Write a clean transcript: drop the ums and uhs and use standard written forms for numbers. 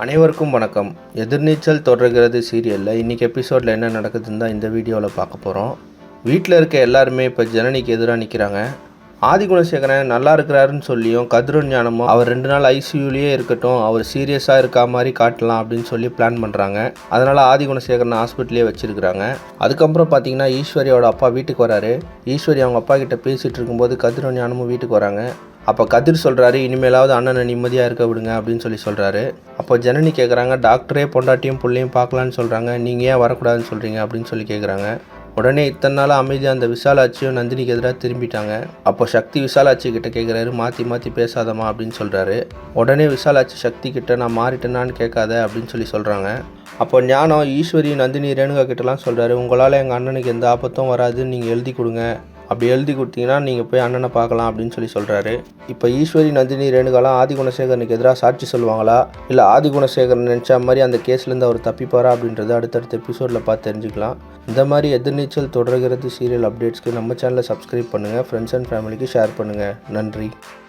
அனைவருக்கும் வணக்கம். எதிர்நீச்சல் தொடர்கிறது சீரியலில் இன்றைக்கி எபிசோடில் என்ன நடக்குதுன்னு தான் இந்த வீடியோவில் பார்க்க போகிறோம். வீட்டில் இருக்க எல்லாருமே இப்போ ஜனனிக்கு எதிராக நிற்கிறாங்க. ஆதிகுணசேகரன் நல்லா இருக்கிறாருன்னு சொல்லியும் கதிரும் ஞானமும் அவர் 2 நாள் ஐசியூலேயே இருக்கட்டும், அவர் சீரியஸாக இருக்கா மாதிரி காட்டலாம் அப்படின்னு சொல்லி பிளான் பண்ணுறாங்க. அதனால் ஆதிகுணசேகரனை ஹாஸ்பிட்டலே வச்சுருக்கிறாங்க. அதுக்கப்புறம் பார்த்தீங்கன்னா ஈஸ்வரியோட அப்பா வீட்டுக்கு வராரு. ஈஸ்வரி அவங்க அப்பா கிட்ட பேசிகிட்டு இருக்கும்போது கதிரும் ஞானமும் வீட்டுக்கு வராங்க. அப்போ கதிர் சொல்கிறாரு, இனிமேலாவது அண்ணனை நிம்மதியாக இருக்க விடுங்க அப்படின்னு சொல்கிறாரு. அப்போ ஜனனி கேட்குறாங்க, டாக்டரே பொண்டாட்டியும் பிள்ளையும் பார்க்கலான்னு சொல்கிறாங்க, நீங்கள் ஏன் வரக்கூடாதுன்னு சொல்கிறீங்க அப்படின்னு சொல்லி கேட்குறாங்க. உடனே இத்தனை நாள் அமைதியாக அந்த விசாலாட்சியும் நந்தினிக்கு எதிராக திரும்பிட்டாங்க. அப்போ சக்தி விசாலாட்சி கிட்ட கேட்குறாரு, மாற்றி பேசாதம்மா அப்படின்னு சொல்கிறாரு. உடனே விசாலாட்சி சக்தி கிட்ட நான் மாறிட்டேனான்னு கேட்காத அப்படின்னு சொல்கிறாங்க. அப்போ ஞானம் ஈஸ்வரி நந்தினி ரேணுகா கிட்டலாம் சொல்கிறாரு, உங்களால் எங்கள் அண்ணனுக்கு எந்த ஆபத்தும் வராதுன்னு நீங்கள் எழுதி கொடுங்க, அப்படி எழுதி கொடுத்தீங்கன்னா நீங்கள் போய் அண்ணனை பார்க்கலாம் அப்படின்னு சொல்கிறாரு. இப்போ ஈஸ்வரி நந்தினி ரேணுகாலாம் ஆதிகுணசேகரனுக்கு எதிராக சாட்சி சொல்லுவாங்களா, இல்லை ஆதிகுணசேகரன் நினச்ச மாதிரி அந்த கேஸ்லேருந்து அவர் தப்பிப்பாரா அப்படின்றத அடுத்தடுத்த எபிசோடில் பார்த்து தெரிஞ்சுக்கலாம். இந்த மாதிரி எதிர்நீச்சல் தொடர்கிறது சீரியல் அப்டேட்ஸ்க்கு நம்ம சேனலை சப்ஸ்கிரைப் பண்ணுங்கள், ஃப்ரெண்ட்ஸ் அண்ட் ஃபேமிலிக்கு ஷேர் பண்ணுங்கள். நன்றி.